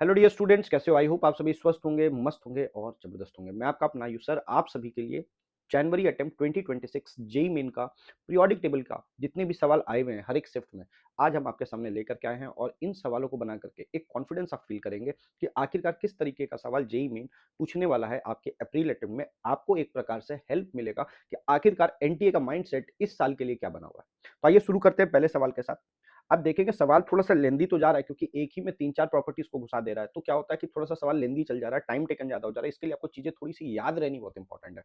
Hello dear students, कैसे हो? I hope आप सभी स्वस्थ होंगे, मस्त होंगे और जबरदस्त होंगे। मैं आपका अपना आयुष सर आप सभी के लिए जनवरी अटेम्प्ट 2026 जेईई मेन का पीरियोडिक टेबल का जितने भी सवाल आए हुए हैं हर एक शिफ्ट में, आज हम आपके सामने लेकर के आए हैं और इन सवालों को बना करके एक कॉन्फिडेंस आप फील करेंगे कि आखिरकार किस तरीके का सवाल जेईई मेन पूछने वाला है आपके अप्रैल अटेम्प्ट में। आपको एक प्रकार से हेल्प मिलेगा कि आखिरकार एनटीए का माइंडसेट इस साल के लिए क्या बना हुआ है। तो आइए शुरू करते हैं पहले सवाल के साथ। आप देखेंगे सवाल थोड़ा-सा लेंदी तो जा रहा है क्योंकि एक ही में 3-4 प्रॉपर्टीज़ को घुसा दे रहा है। तो क्या होता है कि थोड़ा-सा सवाल लेंदी चल जा रहा है, टाइम टेकन ज़्यादा हो जा रहा है, इसके लिए आपको चीज़ें थोड़ी-सी याद रहनी बहुत इंपॉर्टेंट है।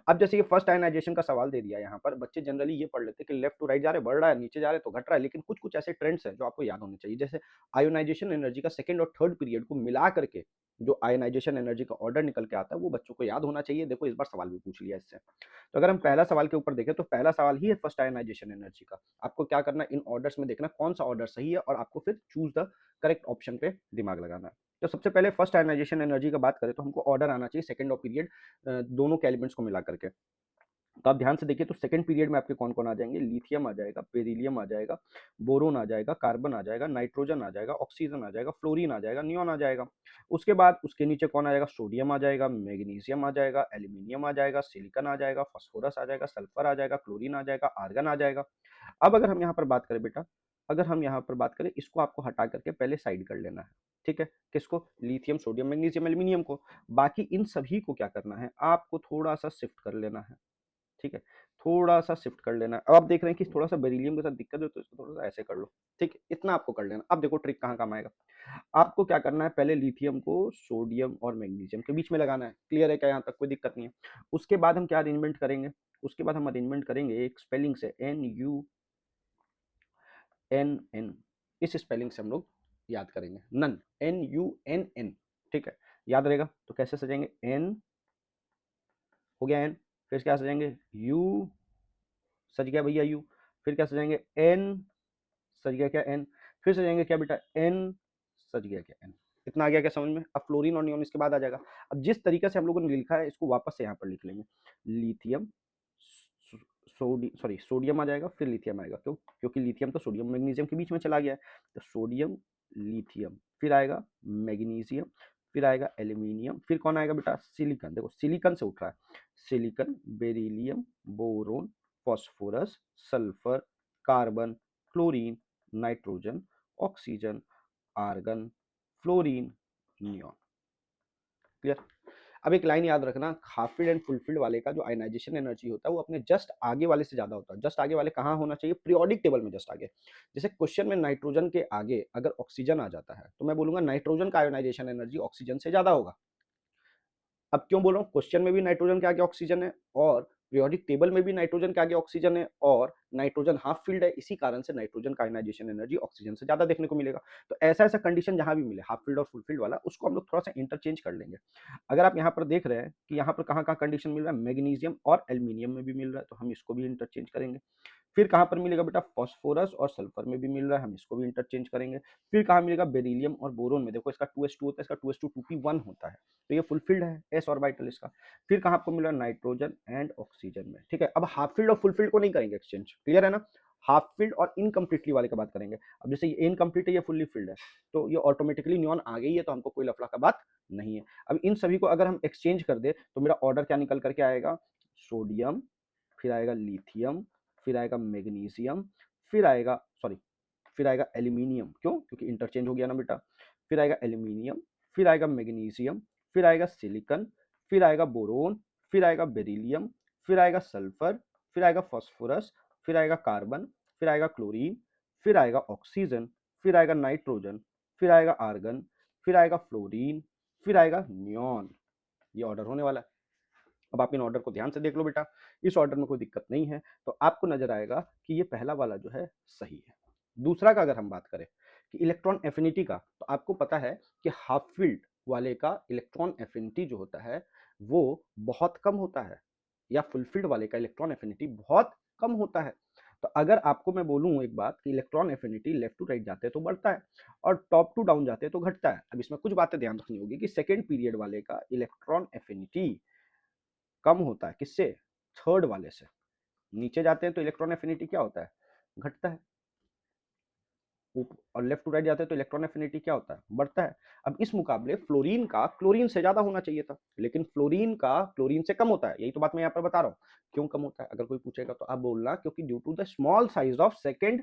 अब जैसे ये फर्स्ट आयनाइज़ेशन का सवाल दे दिया यहाँ पर, बच्चे जनरली ये पढ़ लेते हैं कि लेफ्ट टू राइट जा रहे हैं, बढ़ रहा है, नीचे जा रहे हैं तो घट रहा है, लेकिन कुछ-कुछ ऐसे ट्रेंड्स हैं जो आपको याद होने चाहिए। जैसे आयोनाइज़ेशन एनर्जी का सेकंड और थर्ड पीरियड को मिला करके जो आयोनाइज़ेशन एनर्जी का ऑर्डर निकल के आता है, वो बच्चों को याद होना चाहिए। देखो इस बार सवाल भी पूछ लिया इससे। तो अगर हम पहला सवाल के ऊपर देखें तो पहला सवाल ही है फर्स्ट आयनाइजेशन एनर्जी का। आपको क्या करना है, इन ऑर्डर्स में देखना कौन सा ऑर्डर सही है और आपको फिर चूज द करेक्ट ऑप्शन पे दिमाग लगाना है। तो सबसे पहले फर्स्ट आयनाइजेशन एनर्जी का बात करें तो हमको ऑर्डर आना चाहिए सेकंड ऑफ पीरियड दोनों के एलिमेंट्स को मिला करके। तो आप ध्यान से देखिए तो सेकंड पीरियड में आपके कौन-कौन आ जाएँगे, लिथियम आ जाएगा, बेरिलियम आ जाएगा, बोरोन आ जाएगा, कार्बन आ जाएगा, नाइट्रोजन आ जाएगा, ऑक्सीजन आ जाएगा, फ्लोरीन आ जाएगा, नियॉन आ जाएगा। उसके बाद उसके नीचे कौन आ जाएगा, सोडियम आ जाएगा, मैग्नीशियम आ जाएगा, एल्यूमीनियम आ जाएगा, सिलिकॉन आ जाएगा, फास्फोरस आ जाएगा, सल्फर आ जाएगा, क्लोरीन आ जाएगा, आर्गन आ जाएगा। अब अगर हम यहाँ पर बात करें बेटा, अगर हम यहाँ पर बात करें इसको आपको हटा करके पहले साइड कर लेना है, ठीक है? किसको? लिथियम, सोडियम, मैग्नीशियम, एल्यूमीनियम को। बाकी इन सभी को क्या करना है, आपको थोड़ा-सा शिफ्ट कर लेना है। ठीक है? थोड़ा-सा शिफ्ट कर लेना है। अब आप देख रहे हैं कि थोड़ा-सा बेरिलियम के साथ दिक्कत है तो इसको थोड़ा-सा ऐसे कर लो, ठीक है? इतना आपको कर लेना। अब देखो ट्रिक कहाँ काम आएगा। आपको क्या करना है, पहले लिथियम को सोडियम और मैग्नीशियम के बीच में लगाना है। क्लियर है क्या यहाँ तक? कोई दिक्कत नहीं है। उसके बाद हम क्या अरेंजमेंट करेंगे? उसके बाद हम अरेंजमेंट करेंगे एक स्पेलिंग से NuNN। इस स्पेलिंग से हम लोग याद करेंगे। नन, NuNN, ठीक है? याद रहेगा। तो कैसे सजाएँगे? N हो गया N, फिर क्या सजाएँगे? U सज गया भैया यू। फिर क्या सजाएंगे? एन सज गया क्या? एन। फिर सजाएंगे क्या बेटा? एन सज गया क्या? एन। इतना आ गया क्या समझ में? अब फ्लोरीन और नियोन इसके बाद आ जाएगा। अब जिस तरीके से हम लोगों ने लिखा है इसको वापस से यहाँ पर लिख लेंगे। लिथियम सोडियम आ जाएगा, फिर लिथियम आएगा। क्यों? क्योंकि लिथियम तो सोडियम मैग्नीशियम के बीच में चला गया है। तो सोडियम लिथियम, फिर आएगा मैग्नीशियम, फिर आएगा एल्यूमिनियम, फिर कौन आएगा बेटा? सिलिकॉन। देखो सिलिकॉन से उठ रहा है। Silicon, beryllium, boron, phosphorus, sulphur, carbon, chlorine, nitrogen, oxygen, argon, fluorine, neon. Clear? अब एक लाइन याद रखना, half filled and full filled वाले का जो आयनाइजेशन एनर्जी होता है वो अपने जस्ट आगे वाले से ज्यादा होता है। जस्ट आगे वाले कहाँ होना चाहिए? पीरियोडिक टेबल में जस्ट आगे। जैसे क्वेश्चन में नाइट्रोजन के आगे अगर ऑक्सीजन आ जाता है तो मैं बोलूंगा नाइट्रोजन का आयोनाइजेशन एनर्जी ऑक्सीजन से ज्यादा होगा। अब क्यों बोल रहा हूँ? क्वेश्चन में भी नाइट्रोजन के आगे ऑक्सीजन है और पीरियोडिक टेबल में भी नाइट्रोजन के आगे ऑक्सीजन है और नाइट्रोजन हाफ फील्ड है, इसी कारण से नाइट्रोजन का आयनाइजेशन एनर्जी ऑक्सीजन से ज्यादा देखने को मिलेगा। तो ऐसा ऐसा कंडीशन जहां भी मिले हाफ फील्ड और फुल फील्ड वाला, उसको हम लोग थोड़ा सा इंटरचेंज कर लेंगे। अगर आप यहाँ पर देख रहे हैं कि यहाँ पर कहाँ कहाँ कंडीशन मिल रहा है, मैग्नीशियम और एल्यूमिनियम में भी मिल रहा है, तो हम इसको भी इंटरचेंज करेंगे। फिर कहाँ पर मिलेगा बेटा? फास्फोरस और सल्फर में भी मिल रहा है, हम इसको भी इंटरचेंज करेंगे। फिर कहाँ मिलेगा? बेरिलियम और बोरोन में। देखो इसका 2s2 होता है, इसका 2s2 2p1 होता है, तो ये फुलफिल्ड है, एस ऑर्बिटल इसका। फिर कहाँ आपको मिला? नाइट्रोजन एंड ऑक्सीजन में। ठीक है, अब हाफ फील्ड और फुल फील्ड को नहीं करेंगे एक्सचेंज, क्लियर है ना? हाफ फील्ड और इनकम्प्लीटली वाले का बात करेंगे। अब जैसे ये इनकम्प्लीट है, ये फुल्ली फील्ड है, तो ये ऑटोमेटिकली न्यून आ गई है, तो हमको कोई लफड़ा का बात नहीं है। अब इन सभी को अगर हम एक्सचेंज कर दे तो मेरा ऑर्डर क्या निकल करके आएगा? सोडियम, फिर आएगा लिथियम, फिर आएगा मैग्नीशियम, फिर आएगा सॉरी फिर आएगा एल्यूमिनियम। क्यों? क्योंकि इंटरचेंज हो गया ना बेटा। फिर आएगा एल्यूमिनियम, फिर आएगा मैग्नीशियम, फिर आएगा सिलिकॉन, फिर आएगा बोरोन, फिर आएगा बेरिलियम, फिर आएगा सल्फर, फिर आएगा फास्फोरस, फिर आएगा कार्बन, फिर आएगा क्लोरीन, फिर आएगा ऑक्सीजन, फिर आएगा नाइट्रोजन, फिर आएगा आर्गन, फिर आएगा फ्लोरीन, फिर आएगा नियॉन। ये ऑर्डर होने वाला है। अब आप इन ऑर्डर को ध्यान से देख लो बेटा, इस ऑर्डर में कोई दिक्कत नहीं है, तो आपको नजर आएगा कि ये पहला वाला जो है सही है। दूसरा का अगर हम बात करें कि इलेक्ट्रॉन एफिनिटी का, तो आपको पता है कि हाफ फील्ड वाले का इलेक्ट्रॉन एफिनिटी जो होता है वो बहुत कम होता है, या फुलफिल्ड वाले का इलेक्ट्रॉन एफिनिटी बहुत कम होता है। तो अगर आपको मैं बोलूं एक बात कि electron affinity left to right जाते हैं तो बढ़ता है और टॉप टू डाउन जाते हैं तो घटता है। अब इसमें कुछ बातें ध्यान रखनी होगी कि सेकेंड पीरियड वाले का इलेक्ट्रॉन एफिनिटी कम होता है, किससे? थर्ड वाले से। नीचे जाते हैं तो इलेक्ट्रॉन एफिनिटी क्या होता है? घटता है। और लेफ्ट टू राइट जाते हैं तो इलेक्ट्रॉन एफिनिटी क्या होता है, बढ़ता है। अब इस मुकाबले फ्लोरीन का क्लोरीन से ज्यादा होना चाहिए था, लेकिन फ्लोरीन का क्लोरीन से कम होता है। यही तो बात मैं यहाँ पर बता रहा हूँ। क्यों कम होता है, अगर कोई पूछेगा तो आप बोलना क्योंकि due to the small size of second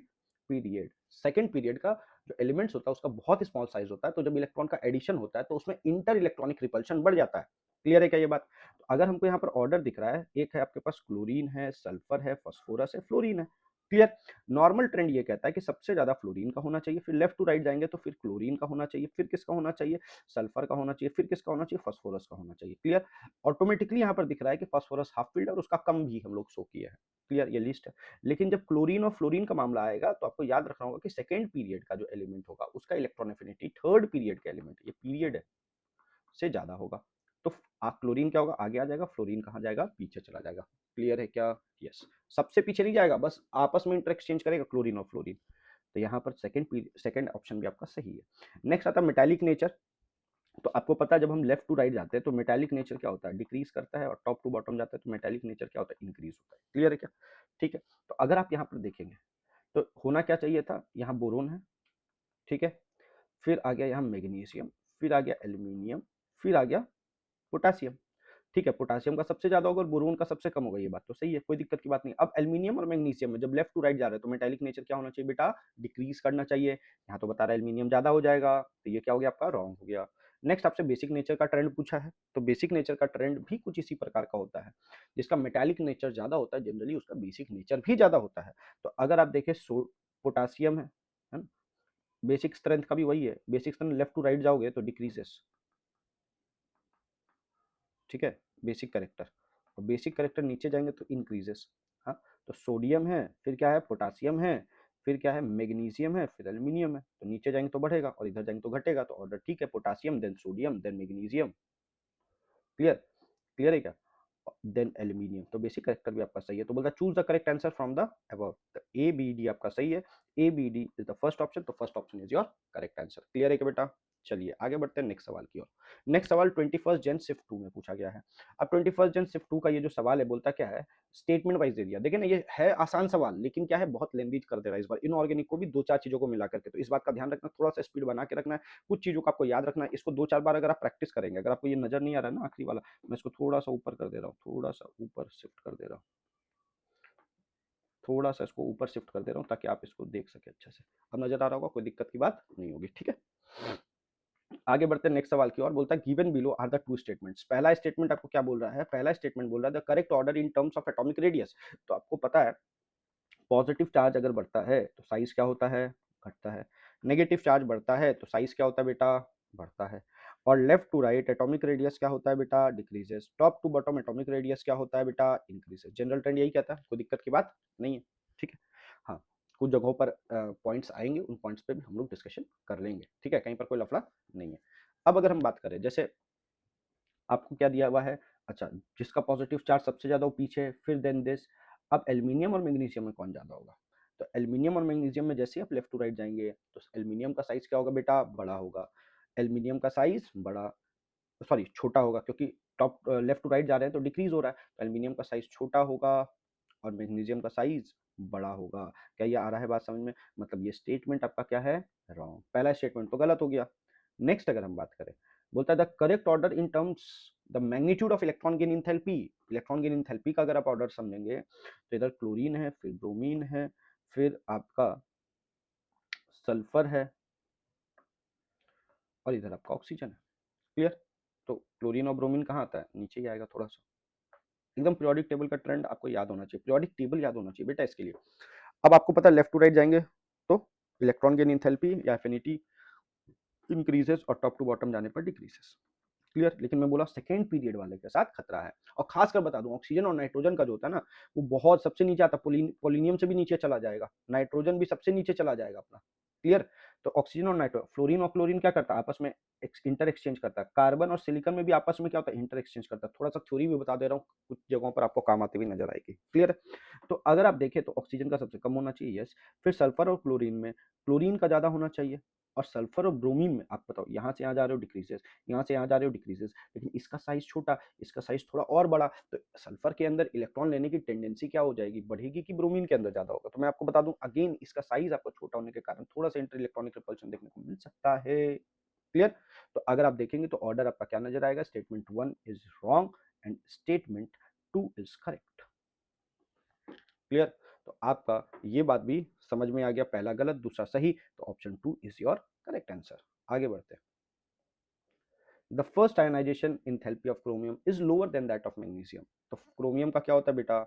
period का जो एलिमेंट्स होता है उसका बहुत स्मॉल साइज होता है, तो जब इलेक्ट्रॉन का एडिशन होता है तो उसमें इंटर इलेक्ट्रॉनिक रिपल्शन बढ़ जाता है। क्लियर है क्या ये बात? तो अगर हमको यहाँ पर ऑर्डर दिख रहा है, एक है आपके पास क्लोरीन है, सल्फर है, फास्फोरस है, फ्लोरीन है। क्लियर? नॉर्मल ट्रेंड ये कहता है कि सबसे ज्यादा फ्लोरीन का होना चाहिए, फिर लेफ्ट टू राइट जाएंगे तो फिर क्लोरीन का होना चाहिए, फिर किसका होना चाहिए, सल्फर का होना चाहिए, फिर किसका होना चाहिए, फास्फोरस का होना चाहिए। क्लियर? ऑटोमेटिकली यहाँ पर दिख रहा है कि फास्फोरस हाफ फील्ड और उसका कम भी हम लोग शो किया है। क्लियर? ये लिस्ट है। लेकिन जब क्लोरीन और फ्लोरीन का मामला आएगा तो आपको याद रखना होगा कि सेकेंड पीरियड का जो एलिमेंट होगा उसका इलेक्ट्रॉन एफिनिटी थर्ड पीरियड का एलिमेंट, ये पीरियड है, से ज्यादा होगा। तो क्लोरीन क्या होगा, आगे आ जाएगा, फ्लोरीन कहाँ जाएगा, पीछे चला जाएगा। क्लियर है क्या? यस। सबसे पीछे नहीं जाएगा, बस आपस में इंटर एक्सचेंज करेगा क्लोरीन और फ्लोरीन। तो यहाँ पर सेकंड ऑप्शन भी आपका सही है। नेक्स्ट आता है मेटालिक नेचर। तो आपको पता है जब हम लेफ्ट टू राइट जाते हैं तो मेटालिक नेचर क्या होता है, डिक्रीज करता है, और टॉप टू बॉटम जाता है तो मेटालिक नेचर क्या होता है, इंक्रीज होता है। क्लियर है क्या? ठीक है। तो अगर आप यहाँ पर देखेंगे तो होना क्या चाहिए था, यहाँ बोरोन है, ठीक है, फिर आ गया यहाँ मैग्नीशियम, फिर आ गया एल्यूमिनियम, फिर आ गया पोटासियम। ठीक है, पोटासियम का सबसे ज्यादा होगा और बोरोन का सबसे कम होगा, ये बात तो सही है, कोई दिक्कत की बात नहीं। अब एल्यूमिनियम और मैग्नीशियम में जब लेफ्ट टू राइट जा रहे हैं तो मेटालिक नेचर क्या होना चाहिए बेटा, डिक्रीज करना चाहिए। यहाँ तो बता रहा है एल्यूमिनियम ज्यादा हो जाएगा, तो ये क्या हो गया आपका, रॉन्ग हो गया। नेक्स्ट आपसे बेसिक नेचर का ट्रेंड पूछा है, तो बेसिक नेचर का ट्रेंड भी कुछ इसी प्रकार का होता है। जिसका मेटालिक नेचर ज्यादा होता है जनरली उसका बेसिक नेचर भी ज्यादा होता है। तो अगर आप देखें पोटासियम है ना, बेसिक स्ट्रेंथ का भी वही है, basic strength left to right जाओगे तो डिक्रीजेस, ठीक है, बेसिक करेक्टर, और बेसिक करेक्टर नीचे जाएंगे तो इंक्रीजेस। हाँ, तो सोडियम है, फिर क्या है, पोटासियम है, फिर क्या है, मैग्नीशियम है, फिर एल्यूमिनियम है, तो नीचे जाएंगे तो बढ़ेगा और इधर जाएंगे तो घटेगा, तो ऑर्डर ठीक है, potassium then sodium then magnesium. Clear? Clear है क्या? Then aluminium. तो बेसिक करेक्टर भी आपका सही है, तो बोलता choose the correct answer from the above. तो ए बी डी आपका सही है, A B D is the first option, तो first option is your correct answer. Clear है क्या बेटा? चलिए आगे बढ़ते हैं नेक्स्ट सवाल की ओर। नेक्स्ट सवाल 21st जेन शिफ्ट 2 में पूछा गया है। अब 21st जेन शिफ्ट 2 का ये जो सवाल है बोलता क्या है, स्टेटमेंट वाइज दे दिया। देखिए ना, ये है आसान सवाल लेकिन क्या है, बहुत लेंदी कर दे रहा है इस बार, इनऑर्गेनिक को भी दो चार चीजों को मिला करके, तो इस बात का ध्यान रखना, थोड़ा सा स्पीड बना के रखना है, कुछ चीजों को आपको याद रखना है। इसको दो चार बार अगर आप प्रैक्टिस करेंगे, अगर आपको ये नजर नहीं आ रहा है ना आखिरी वाला, मैं इसको थोड़ा सा ऊपर कर दे रहा हूँ, थोड़ा सा ऊपर शिफ्ट कर दे रहा हूँ, थोड़ा सा इसको ऊपर शिफ्ट कर दे रहा हूँ ताकि आप इसको देख सके अच्छे से। अब नजर आ रहा होगा, कोई दिक्कत की बात नहीं होगी, ठीक है। आगे बढ़ते हैं नेक्स्ट सवाल की ओर। बोलता है given below are the two statements. पहला स्टेटमेंट आपको क्या बोल रहा है, पहला स्टेटमेंट बोल रहा है the correct order in terms of atomic radius. तो आपको पता है पॉजिटिव चार्ज अगर बढ़ता है तो साइज क्या होता है, घटता है। नेगेटिव चार्ज बढ़ता है तो साइज क्या होता है बेटा, बढ़ता है। और left to right atomic radius क्या होता है बेटा, decreases. Top to bottom atomic radius क्या होता है बेटा, इंक्रीजेस। जनरल ट्रेंड यही कहता है, कोई दिक्कत की बात नहीं है, ठीक है। हाँ, कुछ जगहों पर पॉइंट्स आएंगे, उन पॉइंट्स पे भी हम लोग डिस्कशन कर लेंगे, ठीक है, कहीं पर कोई लफड़ा नहीं है। अब अगर हम बात करें, जैसे आपको क्या दिया हुआ है, अच्छा, जिसका पॉजिटिव चार्ज सबसे ज्यादा वो पीछे है, फिर देन दिस। अब एल्यूमिनियम और मैग्नीशियम में कौन ज्यादा होगा, तो एल्यूमिनियम और मैग्नीशियम में जैसे ही आप लेफ्ट टू राइट जाएंगे तो एल्यूमिनियम का साइज क्या होगा बेटा, बड़ा होगा। एल्यूमिनियम का साइज बड़ा, सॉरी छोटा होगा, क्योंकि टॉप लेफ्ट टू राइट जा रहे हैं तो डिक्रीज हो रहा है, तो एल्यूमिनियम का साइज छोटा होगा और मैग्नीशियम का साइज बड़ा होगा। क्या ये आ रहा है बात समझ में? मतलब ये स्टेटमेंट आपका क्या है, रॉन्ग। पहला स्टेटमेंट तो गलत हो गया। नेक्स्ट अगर हम बात करें, बोलता है the correct order in terms the magnitude of electron gain enthalpy. Electron gain enthalpy का अगर आप ऑर्डर समझेंगे तो इधर क्लोरीन है, फिर ब्रोमीन है, फिर आपका सल्फर है, और इधर आपका ऑक्सीजन है। क्लियर? तो क्लोरीन और ब्रोमीन कहाँ आता है, नीचे ही आएगा थोड़ा सा। एकदम पीरियोडिक टेबल का ट्रेंड आपको याद होना चाहिए, पीरियोडिक टेबल याद होना चाहिए बेटा इसके लिए। अब आपको पता है लेफ्ट टू राइट जाएंगे तो इलेक्ट्रॉन गेन इंथैल्पी या एफिनिटी इंक्रीजेस और टॉप टू बॉटम जाने पर डिक्रीजेस। क्लियर? लेकिन मैं बोला सेकेंड पीरियड वाले के साथ खतरा है। और खासकर बता दूं, ऑक्सीजन और नाइट्रोजन का जो होता है ना, वो बहुत सबसे नीचे आता है, पोलिनियम से भी नीचे चला जाएगा, नाइट्रोजन भी सबसे नीचे चला जाएगा अपना। क्लियर? तो ऑक्सीजन और नाइट्रो, फ्लोरीन और क्लोरीन क्या करता है आपस में इंटर एक्सचेंज करता है। कार्बन और सिलिकॉन में भी आपस में क्या होता है, इंटर एक्सचेंज करता है। थोड़ा सा थ्योरी भी बता दे रहा हूँ, कुछ जगहों पर आपको काम आती हुई नजर आएगी। क्लियर है? तो अगर आप देखें तो ऑक्सीजन का सबसे कम होना चाहिए, यस। फिर सल्फर और क्लोरीन में क्लोरीन का ज्यादा होना चाहिए, और सल्फर और ब्रोमीन में आप बताओ, यहाँ से यहाँ जा रहे हो डिक्रीजेस, यहाँ से यहाँ जा रहे हो डिक्रीजेस, लेकिन इसका साइज छोटा, इसका साइज थोड़ा और बड़ा, तो सल्फर के अंदर इलेक्ट्रॉन लेने की टेंडेंसी क्या हो जाएगी, बढ़ेगी कि ब्रोमीन के अंदर ज्यादा होगा। तो मैं आपको बता दूं अगेन, इसका साइज आपको छोटा होने के कारण थोड़ा सा इंटर इलेक्ट्रॉनिक रिपल्शन देखने को मिल सकता है। क्लियर? तो अगर आप देखेंगे तो ऑर्डर आपका क्या नजर आएगा, statement 1 is wrong and statement 2 is correct. Clear? तो आपका ये बात भी समझ में आ गया, पहला गलत दूसरा सही, तो option 2 is your correct answer. आगे बढ़ते हैं। The first ionization enthalpy of chromium is lower than that of magnesium. तो क्रोमियम का क्या होता है बेटा,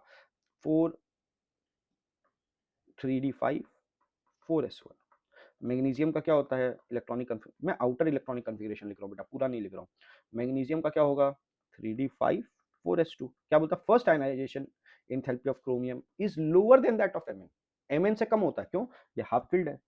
4 3d5 4s1। मैग्नीशियम का क्या होता है, इलेक्ट्रॉनिक, मैं आउटर इलेक्ट्रॉनिक कन्फिगरेशन लिख रहा हूँ बेटा, पूरा नहीं लिख रहा हूँ। मैग्नीशियम का क्या होगा, 3d5 4s2। क्या बोलता है, first ionization enthalpy of chromium is lower than that of M N. M N से कम होता है, क्यों, ये हाफ फील्ड है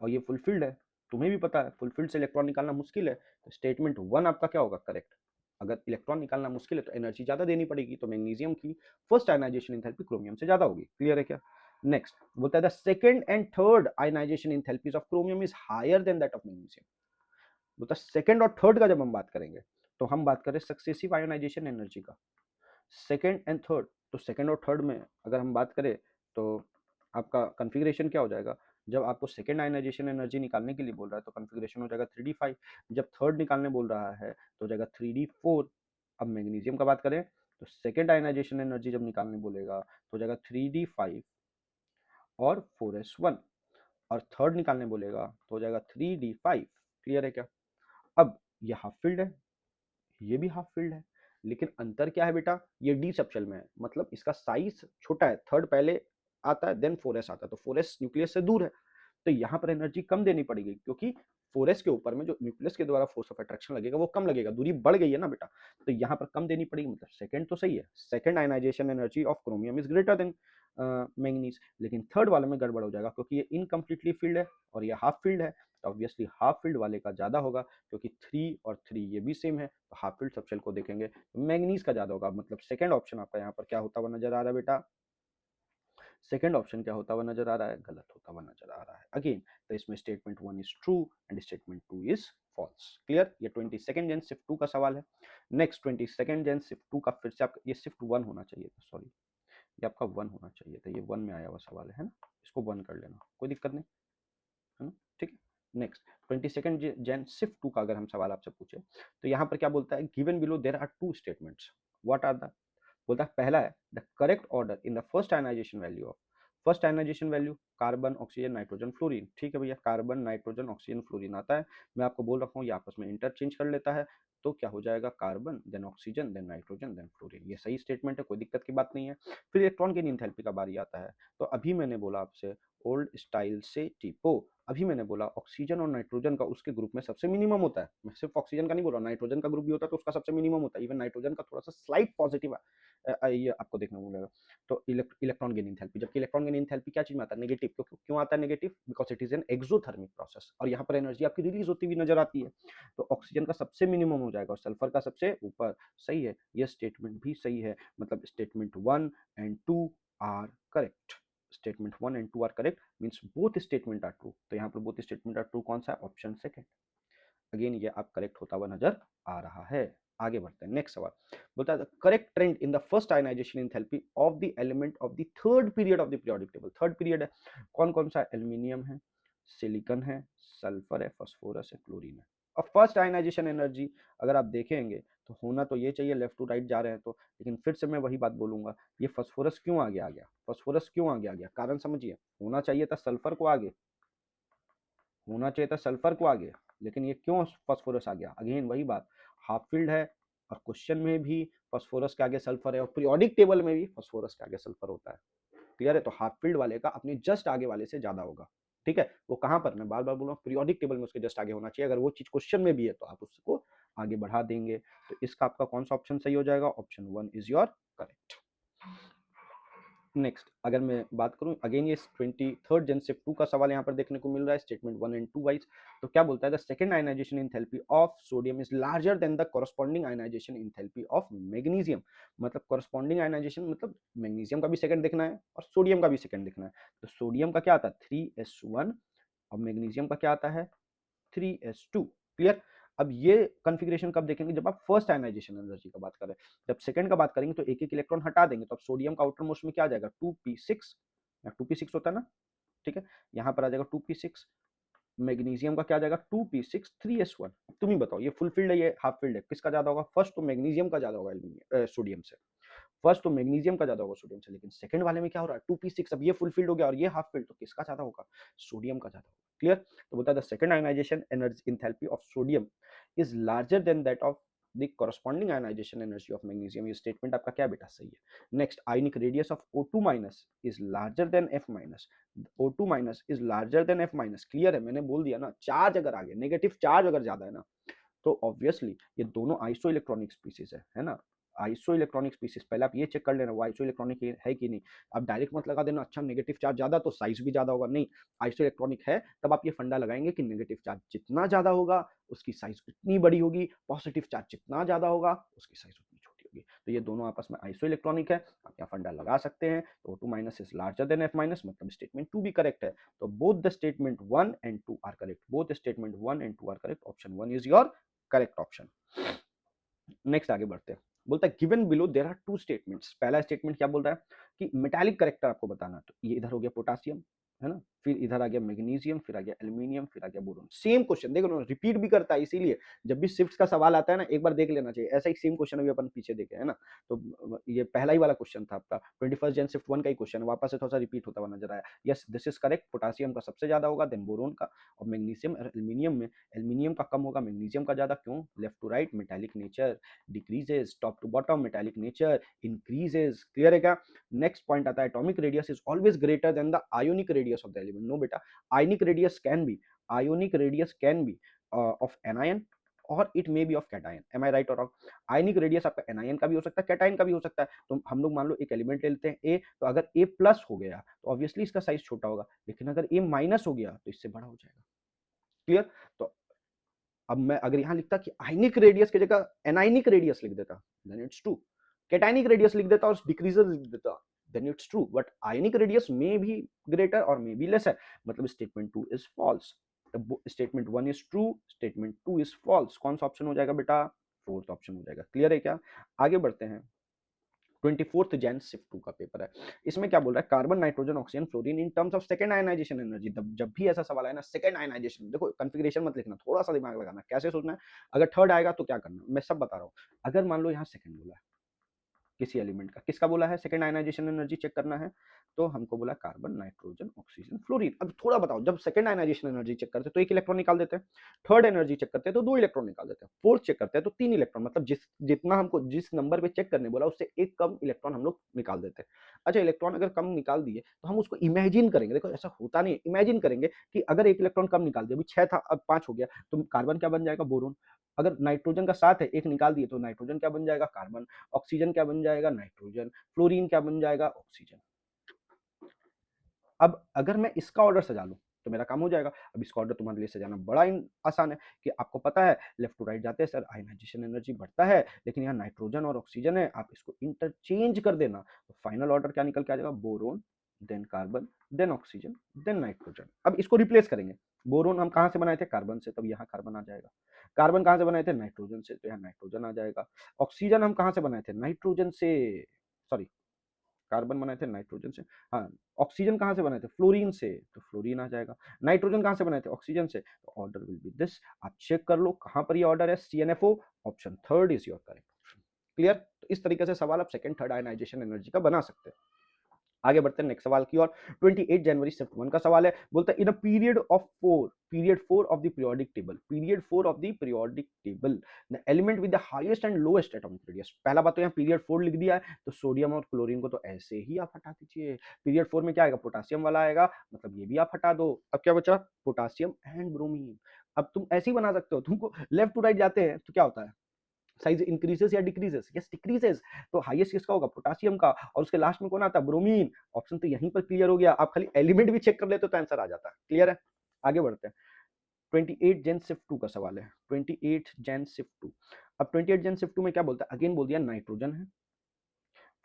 और ये फुलफिल्ड है। तुम्हें भी पता है फुलफिल्ड से इलेक्ट्रॉन निकालना मुश्किल है, तो स्टेटमेंट 1 आपका क्या होगा, करेक्ट। अगर इलेक्ट्रॉन निकालना मुश्किल है तो एनर्जी ज्यादा देनी पड़ेगी, तो मैग्नीशियम की फर्स्ट आयनाइजेशन एंथैल्पी क्रोमियम से ज्यादा होगी। क्लियर है क्या? नेक्स्ट बोलता है the second and third ionization enthalpies of chromium is higher than that of magnesium. बोलता है सेकंड और थर्ड का जब हम बात करेंगे तो हम बात करें सक्सेसिव आयनाइजेशन एनर्जी का, सेकंड एंड थर्ड। तो सेकंड और थर्ड में अगर हम बात करें तो आपका कन्फिग्रेशन क्या हो जाएगा, जब आपको सेकंड आयनाइजेशन एनर्जी निकालने के लिए बोल रहा है तो कन्फिग्रेशन हो जाएगा 3d5। जब थर्ड निकालने बोल रहा है तो हो जाएगा 3d4। अब मैग्नीशियम का बात करें तो सेकंड आयनाइजेशन एनर्जी जब निकालने बोलेगा तो हो जाएगा 3d5 और 4s1, और थर्ड निकालने बोलेगा तो हो जाएगा 3d5। क्लियर है क्या? अब ये हाफ फील्ड है, ये भी हाफ फील्ड है, लेकिन अंतर क्या है बेटा, ये डी सबशेल में है, मतलब इसका साइज छोटा है। थर्ड पहले आता है, देन 4s आता है, तो 4s न्यूक्लियस से दूर है, तो यहाँ पर एनर्जी कम देनी पड़ेगी, क्योंकि 4s के ऊपर में जो न्यूक्लियस के द्वारा फोर्स ऑफ अट्रैक्शन लगेगा वो कम लगेगा, दूरी बढ़ गई है ना बेटा, तो यहाँ पर कम देनी पड़ेगी। मतलब सेकंड तो सही है, second ionization energy of chromium is greater than manganese, लेकिन थर्ड वाले में गड़बड़ हो जाएगा, क्योंकि ये इनकम्प्लीटली फील्ड है और ये हाफ फील्ड है, तो ऑब्वियसली हाफ फील्ड वाले का ज्यादा होगा, क्योंकि 3 और 3 ये भी सेम है, तो हाफ फील्ड सबशेल को देखेंगे तो मैंगनीज का ज्यादा होगा। मतलब सेकंड ऑप्शन आपका यहाँ पर क्या होता हुआ नजर आ रहा है बेटा, सेकंड ऑप्शन क्या होता हुआ नजर आ रहा है, गलत होता हुआ नजर आ रहा है। अगेन तो इसमें statement 1 is true and statement 2 is false. Clear? ये 22nd जेन शिफ्ट 2 का सवाल है। नेक्स्ट 22nd जेन शिफ्ट 2 का फिर से आपका ये शिफ्ट 1 होना चाहिए था, सॉरी ये आपका 1 होना चाहिए था, ये 1 में आया हुआ सवाल है ना, इसको 1 कर लेना, कोई दिक्कत नहीं है ना, ठीक है। नेक्स्ट 22nd जेन शिफ्ट 2 का अगर हम सवाल आपसे पूछे तो यहाँ पर क्या बोलता है, given below there are two statements, what are the, बोलता है पहला है the correct order in the first ionization value of, first ionization value carbon oxygen nitrogen fluorine. ठीक है भैया, कार्बन नाइट्रोजन ऑक्सीजन फ्लोरीन आता है, मैं आपको बोल रखा हूँ ये आपस में इंटरचेंज कर लेता है, तो क्या हो जाएगा, carbon then oxygen then nitrogen then fluorine. ये सही स्टेटमेंट है, कोई दिक्कत की बात नहीं है। फिर इलेक्ट्रॉन की एंथैल्पी का बारी आता है, तो अभी मैंने बोला आपसे ओल्ड स्टाइल से टिपो, अभी मैंने बोला ऑक्सीजन और नाइट्रोजन का उसके ग्रुप में सबसे मिनिमम होता है, मैं सिर्फ ऑक्सीजन का नहीं बोल रहा, नाइट्रोजन का ग्रुप भी होता है तो उसका सबसे मिनिमम होता है, इवन नाइट्रोजन का थोड़ा सा स्लाइट पॉजिटिव ये आपको देखने को मिलेगा। तो इलेक्ट्रॉन गेन एंथैल्पी, जबकि इलेक्ट्रॉन गेन एंथैल्पी क्या चीज में आता है, नेगेटिव। क्यों आता है negative, because it is an exothermic process, और यहाँ पर एनर्जी आपकी रिलीज होती हुई नजर आती है, तो ऑक्सीजन का सबसे मिनिमम हो जाएगा और सल्फर का सबसे ऊपर। सही है, ये स्टेटमेंट भी सही है, मतलब statement 1 and 2 are correct. Statement 1 and 2 are correct means both statement are true, तो यहाँ पर बोथ स्टेटमेंट आर ट्रू कौन सा है, ऑप्शन सेकंड। अगेन ये आप करेक्ट होता हुआ नजर आ रहा है। आगे बढ़ते हैं, नेक्स्ट सवाल बोलता है correct trend in the first ionization enthalpy of the element of the third period of the periodic table. Third period है, कौन कौन सा, एल्यूमिनियम है, सिलिकॉन है, सल्फर है, फास्फोरस है, क्लोरीन है। और फर्स्ट आयनाइजेशन एनर्जी अगर आप देखेंगे तो होना तो ये चाहिए, लेफ्ट टू राइट जा रहे हैं तो, लेकिन फिर से मैं वही बात बोलूंगा, ये फास्फोरस क्यों आगे आ गया, फास्फोरस क्यों आगे आ गया, कारण समझिए, होना चाहिए था सल्फर को आगे, होना चाहिए था सल्फर को आगे, लेकिन ये क्यों फास्फोरस आ गया, अगेन वही बात, हाफ फील्ड है और क्वेश्चन में भी फास्फोरस के आगे सल्फर है और पीरियोडिक टेबल में भी फास्फोरस के आगे सल्फर होता है। क्लियर है? तो हाफ फील्ड वाले का अपने जस्ट आगे वाले से ज्यादा होगा। ठीक है, वो कहां पर, मैं बार बार बोल रहा हूँ, पीरियोडिक टेबल में उसके जस्ट आगे होना चाहिए, अगर वो चीज क्वेश्चन में भी है तो आप उसको आगे बढ़ा देंगे। तो इसका आपका कौन सा ऑप्शन सही हो जाएगा, option 1 is your correct. Next अगर मैं बात करूं अगेन ये 23rd जेनशिफ्ट 2 का सवाल यहाँ पर देखने को मिल रहा है स्टेटमेंट 1 एंड 2 वाइज। तो क्या बोलता है, the second ionization enthalpy of sodium is larger than the corresponding ionization enthalpy of magnesium. मतलब कॉरस्पॉन्डिंग आयनाइजेशन मतलब मैग्नीशियम का भी सेकंड देखना है और सोडियम का भी सेकंड देखना है। तो सोडियम का क्या आता है 3s1 और मैग्नीशियम का क्या आता है 3s2। क्लियर। अब ये कॉन्फ़िगरेशन कब देखेंगे, जब आप फर्स्ट आयनाइजेशन एनर्जी का बात करें। जब सेकंड का बात करेंगे तो एक एक इलेक्ट्रॉन हटा देंगे, तो अब सोडियम का आउटर मोस्ट में क्या आ जाएगा 2p6, 2p6 होता है ना, ठीक है, यहाँ पर आ जाएगा 2p6। मैग्नीशियम का क्या आ जाएगा 2p6 3s1। तुम ही बताओ ये फुल फील्ड है ये हाफ फील्ड है, किसका ज्यादा होगा? फर्स्ट तो मैग्नीशियम का ज्यादा होगा सोडियम से, फर्स्ट तो मैग्नीशियम का ज्यादा होगा सोडियम से। लेकिन सेकंड वाले में क्या हो रहा है 2p6, अब ये फुल फील्ड हो गया और ये हाफ फील्ड, तो किसका ज्यादा होगा? सोडियम का ज्यादा होगा। क्लियर। तो बोलता है the second ionization energy enthalpy of sodium is larger than that of the corresponding ionization energy of magnesium. ये स्टेटमेंट आपका क्या बेटा सही है। Next ionic radius of O2 minus is larger than F minus. O2 minus is larger than F minus. Clear है, मैंने बोल दिया ना, चार्ज अगर आगे नेगेटिव चार्ज अगर ज्यादा है ना तो ऑब्वियसली ये दोनों आइसो इलेक्ट्रॉनिक स्पीसीज है ना। आइसो इलेक्ट्रॉनिक स्पीसीज, पहले आप ये चेक कर लेना वो आइसो इलेक्ट्रॉनिक है कि नहीं। आप डायरेक्ट मत लगा देना अच्छा नेगेटिव चार्ज ज्यादा तो साइज भी ज्यादा होगा, नहीं, आइसो इलेक्ट्रॉनिक है तब आप ये फंडा लगाएंगे कि नेगेटिव चार्ज जितना ज्यादा होगा उसकी साइज उतनी बड़ी होगी, पॉजिटिव चार्ज जितना ज्यादा होगा उसकी साइज उतनी छोटी होगी। तो ये दोनों आपस में आइसो इलेक्ट्रॉनिक है, आप यहाँ फंडा लगा सकते हैं। तो O2 minus is larger than F minus, मतलब स्टेटमेंट 2 भी करेक्ट है। तो both the statement 1 and 2 are correct, both statement 1 and 2 are correct, option 1 is your correct option. Next आगे बढ़ते हैं। बोलता है given below there are two statements. पहला स्टेटमेंट क्या बोल रहा है कि मेटालिक करेक्टर आपको बताना, तो ये इधर हो गया पोटासियम है ना, फिर इधर आ गया मैग्नीशियम, फिर आ गया एल्यूमिनियम, फिर आ गया बोरोन। सेम क्वेश्चन देखो ना, रिपीट भी करता है, इसीलिए जब भी शिफ्ट का सवाल आता है ना एक बार देख लेना चाहिए। ऐसा ही सेम क्वेश्चन अभी अपन पीछे देखे है ना, तो ये पहला ही वाला क्वेश्चन था आपका 21st जन शिफ्ट 1 का ही क्वेश्चन, वापस से थोड़ा सा रिपीट होता हुआ नजर आया। Yes this is correct, potassium का सबसे ज्यादा होगा, देन बोरोन का, और मैग्नीशियम और एल्यूमिनियम में एल्यूमिनियम का कम होगा, मैग्नीशियम का ज्यादा। क्यों? Left to right metallic nature decreases, top to bottom metallic nature increases. Clear है क्या? नेक्स्ट पॉइंट आता है atomic radius is always greater than the ionic radius of the element. No बेटा, ionic radius can be, ionic radius can be of anion और it may be of cation. Am I right और wrong? Ionic radius आपका anion का भी हो सकता है, cation का भी हो सकता है। तो हम लोग मान लो एक एलिमेंट ले लेते हैं ए, तो अगर ए प्लस हो गया तो ऑब्वियसली इसका साइज छोटा होगा, लेकिन अगर ए माइनस हो गया तो इससे बड़ा हो जाएगा। क्लियर? तो अब मैं अगर यहां लिखता कि आयनिक रेडियस की जगह एनायनिक रेडियस लिख देता then it's true, cationic radius लिख देता और डिक्रीजेस लिख देता then it's true, but ionic radius में भी ग्रेटर और मे बी लेसर, मतलब statement 2 is false. Statement 1 is true, statement 2 is false. कौन सा ऑप्शन हो जाएगा बेटा? फोर्थ ऑप्शन हो जाएगा। क्लियर है क्या? आगे बढ़ते हैं। 24th जैन शिफ्ट 2 का पेपर है। इसमें क्या बोल रहा है? Carbon nitrogen oxygen fluorine in terms of second ionization energy. जब भी ऐसा सवाल आए ना सेकंड आयनाइजेशन, देखो कॉन्फ़िगरेशन मत लिखना, थोड़ा सा दिमाग लगाना, कैसे सोचना है। अगर थर्ड आएगा तो क्या करना, मैं सब बता रहा हूँ। अगर मान लो यहाँ सेकंड बोला है किसी एलिमेंट का, किसका बोला है सेकंड आयनाइजेशन एनर्जी चेक करना है, तो हमको बोला कार्बन नाइट्रोजन ऑक्सीजन फ्लोरीन। अब थोड़ा बताओ, जब सेकंड आयनाइजेशन एनर्जी चेक करते हैं तो एक इलेक्ट्रॉन निकाल देते हैं, थर्ड एनर्जी चेक करते हैं तो 2 इलेक्ट्रॉन निकाल देते हैं, फोर्थ चेक करते हैं तो 3 इलेक्ट्रॉन, मतलब जितना हमको जिस नंबर पे चेक करने बोला उससे एक कम इलेक्ट्रॉन हम लोग निकाल देते हैं। अच्छा, इलेक्ट्रॉन अगर कम निकाल दिए तो हम उसको इमेजिन करेंगे, देखो ऐसा होता नहीं, इमेजिन करेंगे कि अगर एक इलेक्ट्रॉन कम निकाल दिया, अभी 6 था अब 5 हो गया, तो कार्बन क्या बन जाएगा? बोरोन। अगर नाइट्रोजन का 7 है, एक निकाल दिए तो नाइट्रोजन क्या बन जाएगा? कार्बन। ऑक्सीजन क्या बन जाएगा? नाइट्रोजन। फ्लोरीन क्या बन जाएगा? ऑक्सीजन। अब अगर मैं इसका ऑर्डर सजा लूं तो मेरा काम हो जाएगा। अब इसका ऑर्डर तुम्हारे लिए सजाना बड़ा आसान है कि आपको पता है लेफ्ट टू राइट जाते हैं सर आयनाइजेशन एनर्जी बढ़ता है, लेकिन यहाँ नाइट्रोजन और ऑक्सीजन है, आप इसको इंटरचेंज कर देना तो फाइनल ऑर्डर क्या निकल के आ जाएगा? Boron, then carbon, then oxygen, then nitrogen. अब इसको रिप्लेस करेंगे। बोरोन हम कहां से बनाए थे? कार्बन से, तब यहाँ कार्बन आ जाएगा। कार्बन कहां से बनाए थे? नाइट्रोजन से, तो यहाँ नाइट्रोजन आ जाएगा। ऑक्सीजन हम कहां से बनाए थे? नाइट्रोजन से, सॉरी कार्बन बनाए थे नाइट्रोजन से, हाँ। ऑक्सीजन कहां से बनाए थे? फ्लोरीन से, तो फ्लोरीन आ जाएगा। नाइट्रोजन कहां से बनाए थे? ऑक्सीजन से, तो ऑर्डर विल बी दिस। आप चेक कर लो कहां पर ये ऑर्डर है, CnFO, option third is your correct option. Clear? तो इस तरीके से सवाल आप सेकंड थर्ड आयनाइजेशन एनर्जी का बना सकते हैं। आगे बढ़ते हैं नेक्स्ट सवाल की ओर। 28 जनवरी शिफ्ट 1 का सवाल है। बोलता है in a period 4 of the periodic table, period 4 of the periodic table the element with the highest and lowest atomic radius. पहला बात तो यहाँ पीरियड 4 लिख दिया है, तो सोडियम और क्लोरीन को तो ऐसे ही आप हटा दीजिए। पीरियड 4 में क्या आएगा? पोटासियम वाला आएगा, मतलब ये भी आप हटा दो। अब क्या बचा? Potassium and bromine. अब तुम ऐसे ही बना सकते हो, तुमको लेफ्ट टू राइट जाते हैं तो क्या होता है साइज इंक्रीजेस या डिक्रीजेस? Yes, decreases. तो हाईएस्ट किसका होगा? पोटेशियम का। और उसके लास्ट में कौन आता है? ब्रोमीन। ऑप्शन तो यहीं पर क्लियर हो गया। आप खाली एलिमेंट भी चेक कर लेते तो आंसर आ जाता है। क्लियर है? आगे बढ़ते हैं। 28 जेन शिफ्ट 2 का सवाल है। 28 जेन शिफ्ट 2। अब 28 जेन शिफ्ट 2 में क्या बोलता है? अगेन बोल दिया नाइट्रोजन है,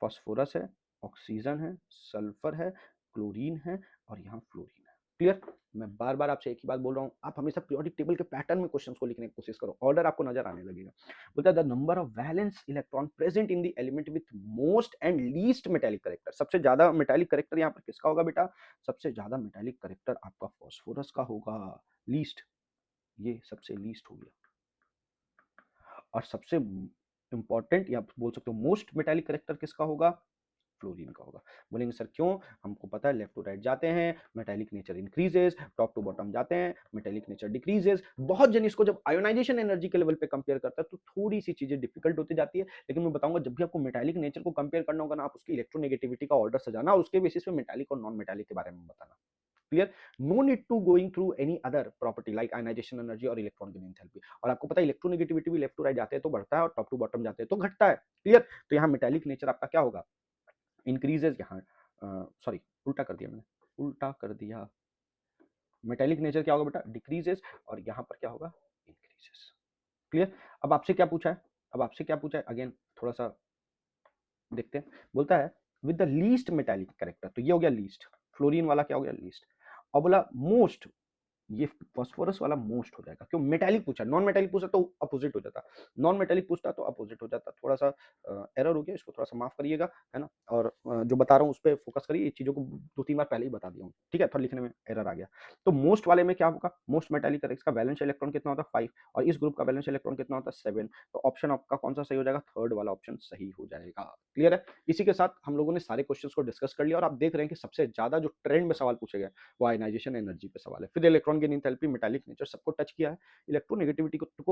फास्फोरस है, ऑक्सीजन है, सल्फर है, क्लोरीन है और यहाँ फ्लोरीन है। क्लियर? मैं बार बार आपसे एक ही बात बोल रहा हूँ, आप हमेशा पीरियोडिक टेबल के पैटर्न में क्वेश्चंस को लिखने की कोशिश करो, ऑर्डर आपको नजर आने लगेगा। बोलता है the number of valence electron present in the element with most and least metallic character. सबसे ज्यादा मेटालिक करेक्टर यहाँ पर किसका होगा बेटा? सबसे ज्यादा मेटालिक करेक्टर आपका फास्फोरस का होगा। लीस्ट, ये सबसे लीस्ट हो गया। और सबसे इंपॉर्टेंट या बोल सकते हो मोस्ट मेटालिक करेक्टर किसका होगा? फ्लोरीन का होगा। बोलेंगे सर क्यों? हमको पता है लेफ्ट टू राइट जाते हैं metallic nature increases, top to bottom जाते हैं मेटालिक नेचर डिक्रीजेस। बहुत जन इसको जब आयोनाइजेशन एनर्जी के लेवल पे कंपेयर करता है तो थोड़ी सी चीजें डिफिकल्ट होती जाती है, लेकिन मैं बताऊंगा जब भी आपको मेटालिक नेचर को कंपेयर करना होगा ना, आप उसकी इलेक्ट्रोनेगेटिविटी का ऑर्डर सजाना और उसके बेसिस पे मेटालिक और नॉन मेटालिक के बारे में बताना। Clear? No need to going through any other property like ionization energy और इलेक्ट्रॉन गेन एंथैल्पी। और आपको पता है इलेक्ट्रोनेगेटिविटी भी लेफ्ट टू राइट जाते हैं तो बढ़ता है और टॉप टू बॉटम जाते हैं तो घटता है। क्लियर? तो यहाँ मेटालिक नेचर आपका क्या होगा? इंक्रीजेस। यहाँ सॉरी उल्टा कर दिया मैंने, उल्टा कर दिया। मेटालिक नेचर क्या होगा बेटा? डिक्रीजेस। और यहाँ पर क्या होगा? इंक्रीजेस। क्लियर? अब आपसे क्या पूछा है? अब आपसे क्या पूछा है? अगेन थोड़ा सा देखते हैं। बोलता है with the least metallic character, तो ये हो गया लीस्ट। फ्लोरीन वाला क्या हो गया? लीस्ट। और बोला मोस्ट, ये फास्फोरस वाला मोस्ट हो जाएगा। क्यों? मेटालिक पूछा, नॉन मेटालिक पूछा तो अपोजिट हो जाता, नॉन मेटालिक पूछता तो अपोजिट हो जाता। थोड़ा सा एरर हो गया, इसको थोड़ा सा माफ करिएगा, है ना। और जो बता रहा हूँ उस पर फोकस करिए, ये चीजों को 2-3 बार पहले ही बता दिया हूँ, ठीक है। थोड़ा लिखने में एरर आ गया। तो मोस्ट वाले में क्या होगा? मोस्ट मेटालिक करेक्ट का वैलेंस इलेक्ट्रॉन कितना होता है? 5। और इस ग्रुप का वैलेंस इलेक्ट्रॉन कितना होता है? 7। तो ऑप्शन आपका कौन सा सही हो जाएगा? थर्ड वाला ऑप्शन सही हो जाएगा। क्लियर है? इसी के साथ हम लोगों ने सारे क्वेश्चन को डिस्कस कर लिया और आप देख रहे हैं कि सबसे ज्यादा जो ट्रेंड में सवाल पूछे गए वो आयनाइजेशन एनर्जी पे सवाल है। फिर electron gain enthalpy, metallic nature सबको टच किया है। इलेक्ट्रोनेगेटिविटी को